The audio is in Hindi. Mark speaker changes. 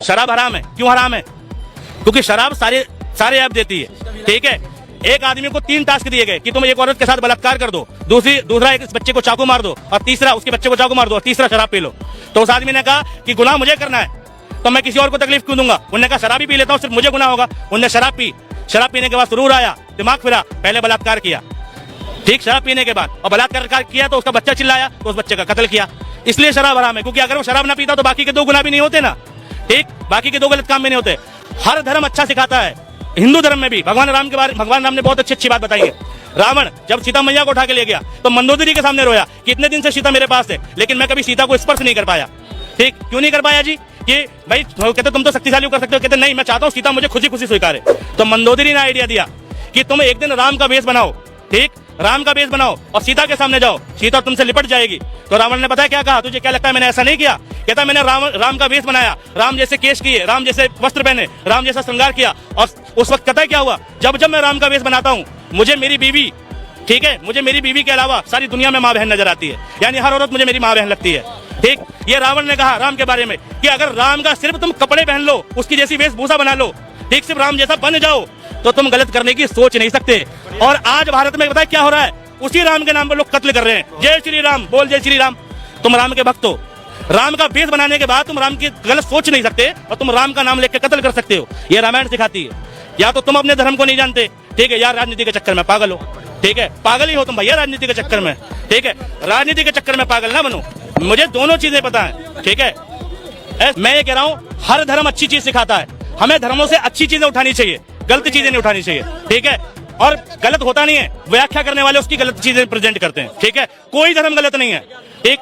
Speaker 1: शराब हराम है। क्यों हराम है? क्योंकि शराब सारे ऐप देती है। ठीक है, एक आदमी को 3 टास्क दिए गए कि तुम एक औरत के साथ बलात्कार कर दो, दूसरा एक बच्चे को चाकू मार दो, और तीसरा उसके बच्चे को चाकू मार दो, और तीसरा शराब पी लो। तो उस आदमी ने कहा कि गुनाह मुझे करना है तो मैं किसी और को तकलीफ क्यों दूंगा। उन्होंने कहा शराब ही पी लेता हूँ, सिर्फ मुझे गुनाह होगा। उन्होंने शराब पी, शराब पीने के बाद सुरूर आया, दिमाग फिरा, पहले बलात्कार किया। ठीक, शराब पीने के बाद, और बलात्कार किया तो उसका बच्चा चिल्लाया तो उस बच्चे का कत्ल किया। इसलिए शराब हराम है, क्योंकि अगर वो शराब ना पीता तो बाकी के 2 गुनाह भी नहीं होते ना। ठीक, बाकी के 2 गलत काम भी नहीं होते। हर धर्म अच्छा सिखाता है, हिंदू धर्म में भी। भगवान राम के बारे भगवान राम ने बहुत अच्छी बात बताई है। रावण जब सीता मैया को उठा के ले गया तो मंदोदरी के सामने रोया कि इतने दिन से सीता मेरे पास है, लेकिन मैं कभी सीता को स्पर्श नहीं कर पाया। ठीक, क्यों नहीं कर पाया जी? कि भाई कहते तुम तो शक्तिशाली कर सकते हो, कहते नहीं, मैं चाहता हूँ सीता मुझे खुशी खुशी स्वीकारे। तो मंदोदरी ने आइडिया दिया कि तुम एक दिन राम का वेश बनाओ। ठीक, राम का वेश बनाओ और सीता के सामने जाओ, सीता तुमसे लिपट जाएगी। तो रावण ने पता है क्या कहा? तुझे क्या लगता है मैंने ऐसा नहीं किया? कहता मैंने राम का वेश बनाया, राम जैसे केश किए, राम जैसे वस्त्र पहने, राम जैसा श्रृंगार किया, और उस वक्त पता है क्या हुआ? जब मैं राम का वेश बनाता हूँ, मुझे मेरी बीवी, ठीक है, मुझे मेरी बीवी के अलावा सारी दुनिया में माँ बहन नजर आती है। यानी हर औरत मुझे मेरी माँ बहन लगती है। ठीक, ये रावण ने कहा राम के बारे में कि अगर राम का सिर्फ तुम कपड़े पहन लो, उसकी जैसी वेशभूषा बना लो, ठीक, सिर्फ राम जैसा बन जाओ, तो तुम गलत करने की सोच नहीं सकते। और आज भारत में बताए क्या हो रहा है? उसी राम के नाम पर लोग कत्ल कर रहे हैं। जय श्री राम बोल, जय श्री राम। तुम राम के भक्त हो, राम का वेश बनाने के बाद तुम राम की गलत सोच नहीं सकते और तुम राम का नाम लेकर कत्ल कर सकते हो। ये रामायण सिखाती है। या तो तुम अपने धर्म को नहीं जानते, ठीक है, यार राजनीति के चक्कर में पागल हो। ठीक है, पागल ही हो तुम भैया राजनीति के चक्कर में। ठीक है, राजनीति के चक्कर में पागल ना बनो। मुझे दोनों चीजें पता है। ठीक है, मैं ये कह रहा हूँ हर धर्म अच्छी चीज सिखाता है, हमें धर्मों से अच्छी चीजें उठानी चाहिए, गलत चीजें नहीं उठानी चाहिए। ठीक है, और गलत होता नहीं है, व्याख्या करने वाले उसकी गलत चीजें प्रेजेंट करते हैं। ठीक है, कोई धर्म गलत नहीं है। ठीक।